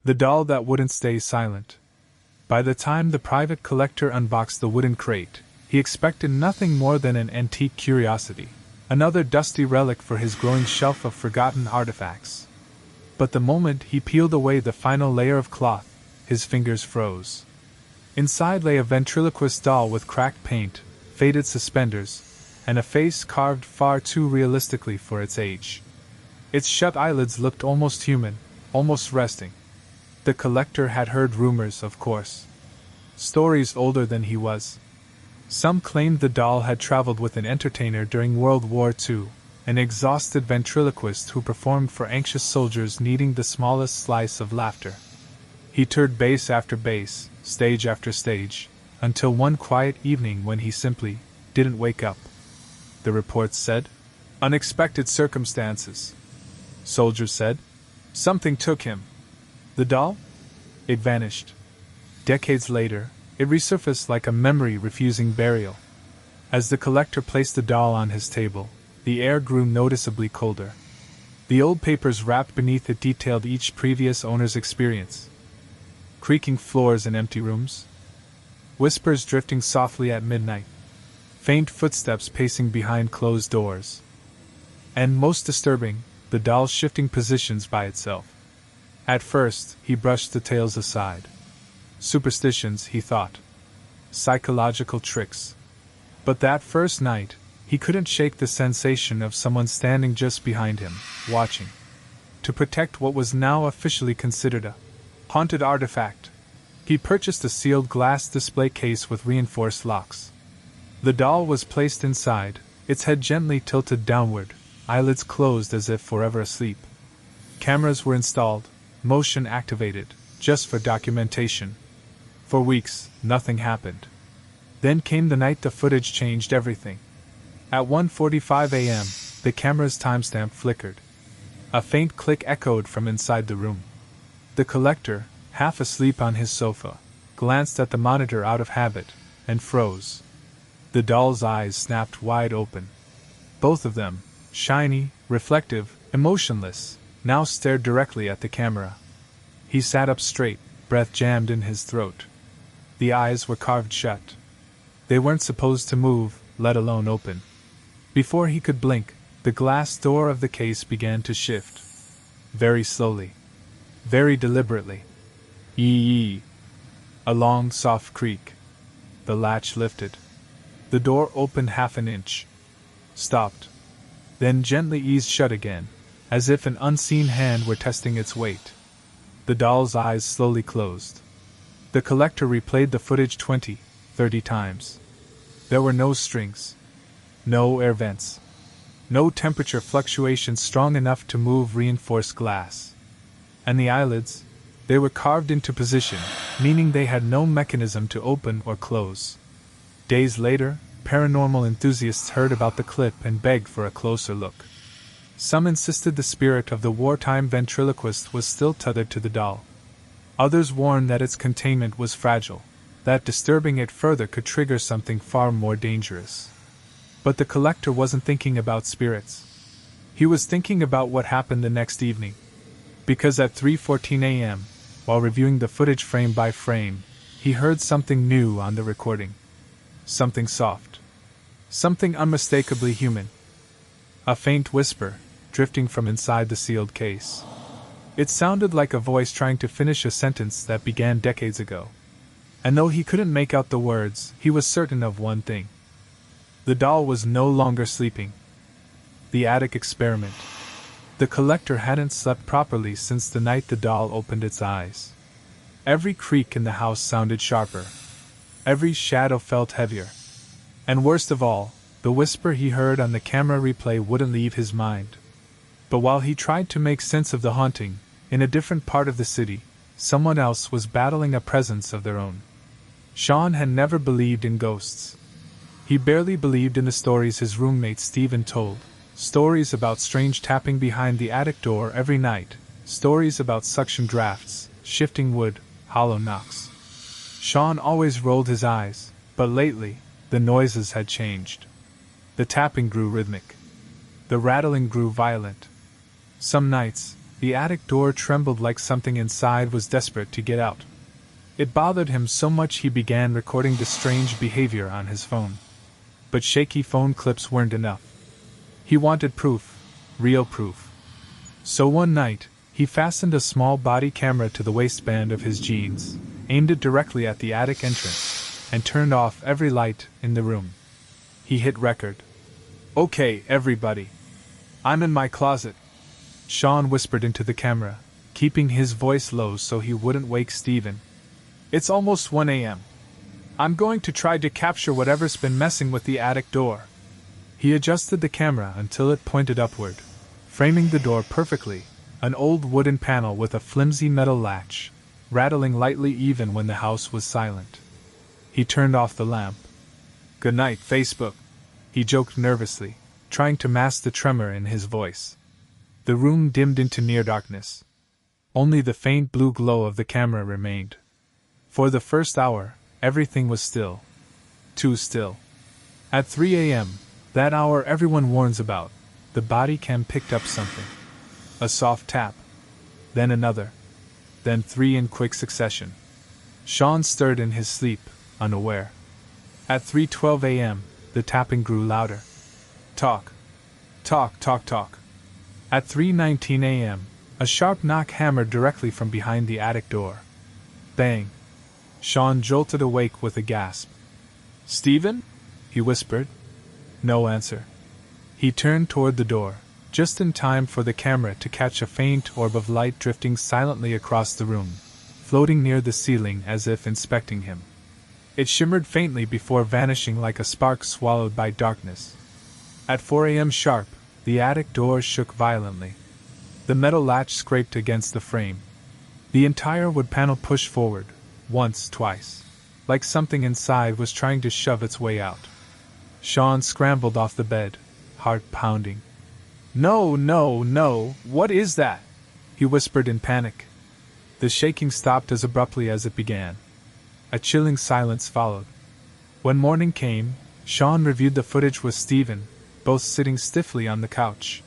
The doll that wouldn't stay silent. By the time the private collector unboxed the wooden crate, he expected nothing more than an antique curiosity, another dusty relic for his growing shelf of forgotten artifacts. But the moment he peeled away the final layer of cloth, his fingers froze. Inside lay a ventriloquist doll with cracked paint, faded suspenders, and a face carved far too realistically for its age. Its shut eyelids looked almost human, almost resting. The collector had heard rumors, of course. Stories older than he was. Some claimed the doll had traveled with an entertainer during World War II, an exhausted ventriloquist who performed for anxious soldiers needing the smallest slice of laughter. He toured base after base, stage after stage, until one quiet evening when he simply didn't wake up. The reports said. Unexpected circumstances. Soldiers said. Something took him. The doll? It vanished. Decades later, it resurfaced like a memory refusing burial. As the collector placed the doll on his table, the air grew noticeably colder. The old papers wrapped beneath it detailed each previous owner's experience. Creaking floors in empty rooms. Whispers drifting softly at midnight. Faint footsteps pacing behind closed doors. And most disturbing, the doll shifting positions by itself. At first, he brushed the tales aside. Superstitions, he thought. Psychological tricks. But that first night, he couldn't shake the sensation of someone standing just behind him, watching. To protect what was now officially considered a haunted artifact, he purchased a sealed glass display case with reinforced locks. The doll was placed inside, its head gently tilted downward, eyelids closed as if forever asleep. Cameras were installed, motion activated, just for documentation. For weeks, nothing happened. Then came the night the footage changed everything. At 1:45 a.m., the camera's timestamp flickered. A faint click echoed from inside the room. The collector, half asleep on his sofa, glanced at the monitor out of habit, and froze. The doll's eyes snapped wide open. Both of them, shiny, reflective, emotionless, now stared directly at the camera. He sat up straight, breath jammed in his throat. The eyes were carved shut. They weren't supposed to move, let alone open. Before he could blink, the glass door of the case began to shift. Very slowly. Very deliberately. Yee. A long, soft creak. The latch lifted. The door opened half an inch. Stopped. Then gently eased shut again, as if an unseen hand were testing its weight. The doll's eyes slowly closed. The collector replayed the footage 20, 30 times. There were no strings. No air vents. No temperature fluctuations strong enough to move reinforced glass. And the eyelids? They were carved into position, meaning they had no mechanism to open or close. Days later, paranormal enthusiasts heard about the clip and begged for a closer look. Some insisted the spirit of the wartime ventriloquist was still tethered to the doll. Others warned that its containment was fragile, that disturbing it further could trigger something far more dangerous. But the collector wasn't thinking about spirits. He was thinking about what happened the next evening. Because at 3:14 a.m., while reviewing the footage frame by frame, he heard something new on the recording. Something soft. Something unmistakably human. A faint whisper, drifting from inside the sealed case. It sounded like a voice trying to finish a sentence that began decades ago. And though he couldn't make out the words, he was certain of one thing. The doll was no longer sleeping. The attic experiment. The collector hadn't slept properly since the night the doll opened its eyes. Every creak in the house sounded sharper. Every shadow felt heavier. And worst of all, the whisper he heard on the camera replay wouldn't leave his mind. But while he tried to make sense of the haunting, in a different part of the city, someone else was battling a presence of their own. Sean had never believed in ghosts. He barely believed in the stories his roommate Steven told. Stories about strange tapping behind the attic door every night. Stories about suction drafts, shifting wood, hollow knocks. Sean always rolled his eyes, but lately, the noises had changed. The tapping grew rhythmic. The rattling grew violent. Some nights, The attic door trembled like something inside was desperate to get out. It bothered him so much he began recording the strange behavior on his phone. But shaky phone clips weren't enough. He wanted proof, real proof. So one night, he fastened a small body camera to the waistband of his jeans, aimed it directly at the attic entrance, and turned off every light in the room. He hit record. "Okay, everybody. I'm in my closet," Sean whispered into the camera, keeping his voice low so he wouldn't wake Steven. "It's almost 1 a.m. I'm going to try to capture whatever's been messing with the attic door." He adjusted the camera until it pointed upward, framing the door perfectly, an old wooden panel with a flimsy metal latch, rattling lightly even when the house was silent. He turned off the lamp. "Good night, Facebook," he joked nervously, trying to mask the tremor in his voice. The room dimmed into near darkness. Only the faint blue glow of the camera remained. For the first hour, everything was still. Too still. At 3 a.m., that hour everyone warns about, the body cam picked up something. A soft tap. Then another. Then 3 in quick succession. Sean stirred in his sleep, unaware. At 3:12 a.m., the tapping grew louder. Talk. Talk, talk, talk. At 3:19 a.m., a sharp knock hammered directly from behind the attic door. Bang. Sean jolted awake with a gasp. "Steven?" he whispered. No answer. He turned toward the door, just in time for the camera to catch a faint orb of light drifting silently across the room, floating near the ceiling as if inspecting him. It shimmered faintly before vanishing like a spark swallowed by darkness. At 4 a.m. sharp, the attic door shook violently. The metal latch scraped against the frame. The entire wood panel pushed forward, once, twice, like something inside was trying to shove its way out. Sean scrambled off the bed, heart pounding. "No, no, no, what is that?" he whispered in panic. The shaking stopped as abruptly as it began. A chilling silence followed. When morning came, Sean reviewed the footage with Steven, both sitting stiffly on the couch.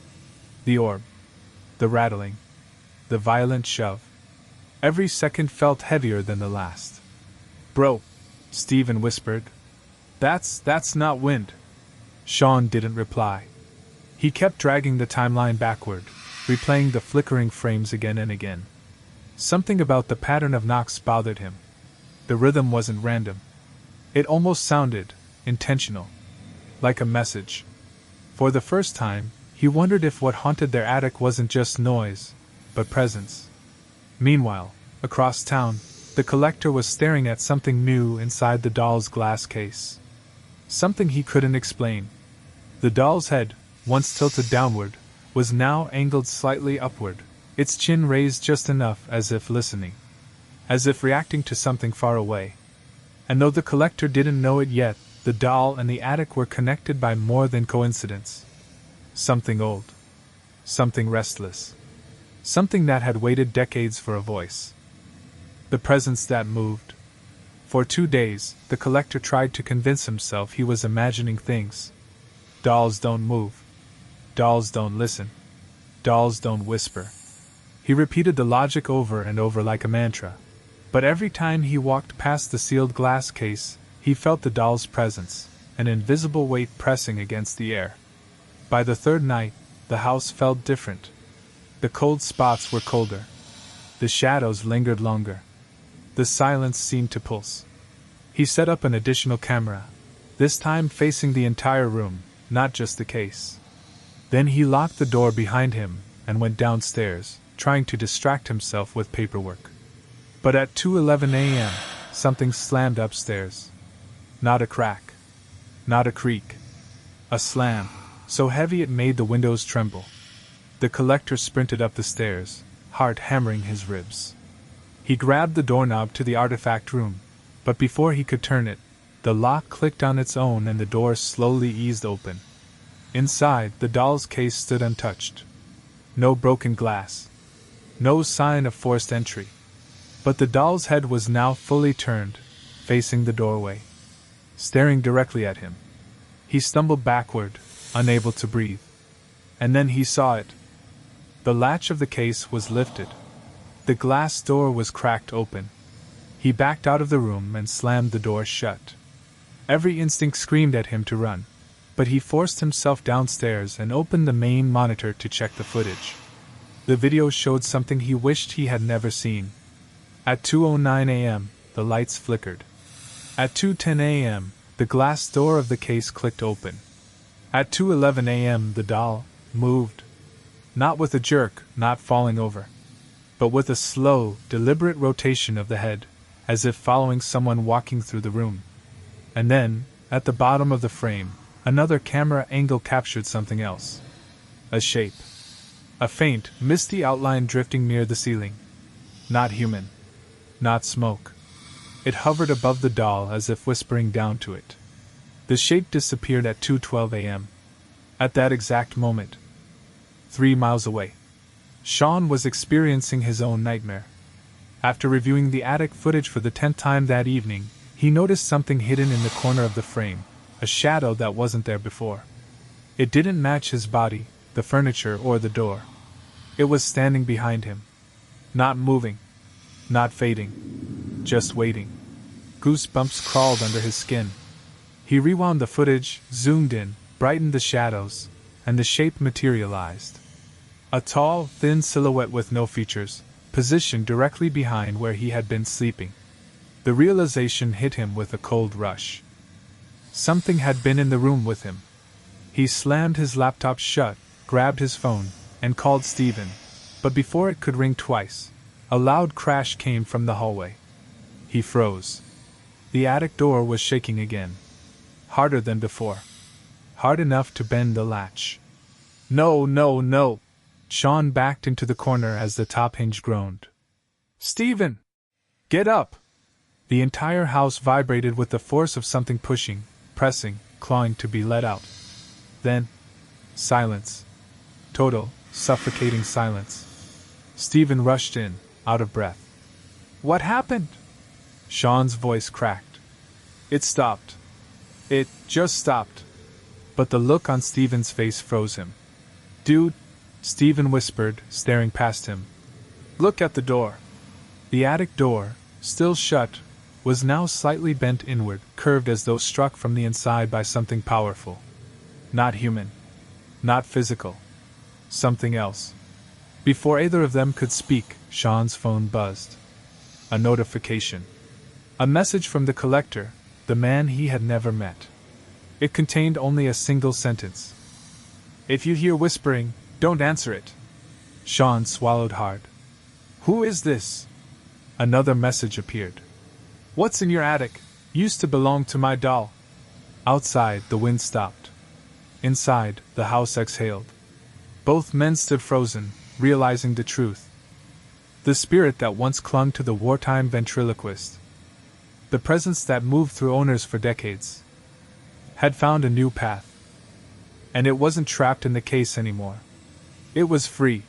The orb. The rattling. The violent shove. Every second felt heavier than the last. "Bro," Steven whispered. That's not wind." Sean didn't reply. He kept dragging the timeline backward, replaying the flickering frames again and again. Something about the pattern of knocks bothered him. The rhythm wasn't random. It almost sounded intentional. Like a message. For the first time, he wondered if what haunted their attic wasn't just noise, but presence. Meanwhile, across town, the collector was staring at something new inside the doll's glass case. Something he couldn't explain. The doll's head, once tilted downward, was now angled slightly upward, its chin raised just enough as if listening. As if reacting to something far away. And though the collector didn't know it yet, the doll and the attic were connected by more than coincidence. Something old. Something restless. Something that had waited decades for a voice. The presence that moved. For 2 days, the collector tried to convince himself he was imagining things. Dolls don't move. Dolls don't listen. Dolls don't whisper. He repeated the logic over and over like a mantra. But every time he walked past the sealed glass case, he felt the doll's presence, an invisible weight pressing against the air. By the third night, the house felt different. The cold spots were colder. The shadows lingered longer. The silence seemed to pulse. He set up an additional camera, this time facing the entire room, not just the case. Then he locked the door behind him and went downstairs, trying to distract himself with paperwork. But at 2:11 a.m., something slammed upstairs. Not a crack. Not a creak. A slam, so heavy it made the windows tremble. The collector sprinted up the stairs, heart hammering his ribs. He grabbed the doorknob to the artifact room, but before he could turn it, the lock clicked on its own and the door slowly eased open. Inside, the doll's case stood untouched. No broken glass. No sign of forced entry. But the doll's head was now fully turned, facing the doorway, staring directly at him. He stumbled backward, unable to breathe. And then he saw it. The latch of the case was lifted. The glass door was cracked open. He backed out of the room and slammed the door shut. Every instinct screamed at him to run, but he forced himself downstairs and opened the main monitor to check the footage. The video showed something he wished he had never seen. At 2:09 a.m., the lights flickered. At 2:10 a.m., the glass door of the case clicked open. At 2:11 a.m., the doll moved. Not with a jerk, not falling over, but with a slow, deliberate rotation of the head, as if following someone walking through the room. And then, at the bottom of the frame, another camera angle captured something else. A shape. A faint, misty outline drifting near the ceiling. Not human. Not smoke. It hovered above the doll as if whispering down to it. The shape disappeared at 2:12 a.m. At that exact moment, 3 miles away, Sean was experiencing his own nightmare. After reviewing the attic footage for the 10th time that evening, he noticed something hidden in the corner of the frame, a shadow that wasn't there before. It didn't match his body, the furniture, or the door. It was standing behind him. Not moving. Not fading. Just waiting. Goosebumps crawled under his skin. He rewound the footage, zoomed in, brightened the shadows, and the shape materialized. A tall, thin silhouette with no features, positioned directly behind where he had been sleeping. The realization hit him with a cold rush. Something had been in the room with him. He slammed his laptop shut, grabbed his phone, and called Stephen, but before it could ring twice, a loud crash came from the hallway. He froze. The attic door was shaking again. Harder than before. Hard enough to bend the latch. No, no, no! Sean backed into the corner as the top hinge groaned. Stephen! Get up! The entire house vibrated with the force of something pushing, pressing, clawing to be let out. Then, silence. Total, suffocating silence. Stephen rushed in, out of breath. What happened? Sean's voice cracked. It stopped. It just stopped. But the look on Stephen's face froze him. Dude, Stephen whispered, staring past him. Look at the door. The attic door, still shut, was now slightly bent inward, curved as though struck from the inside by something powerful. Not human. Not physical. Something else. Before either of them could speak, Sean's phone buzzed. A notification. A message from the collector, the man he had never met. It contained only a single sentence. If you hear whispering, don't answer it. Sean swallowed hard. Who is this? Another message appeared. What's in your attic? Used to belong to my doll. Outside, the wind stopped. Inside, the house exhaled. Both men stood frozen, realizing the truth. The spirit that once clung to the wartime ventriloquist, the presence that moved through owners for decades, had found a new path. And it wasn't trapped in the case anymore. It was free.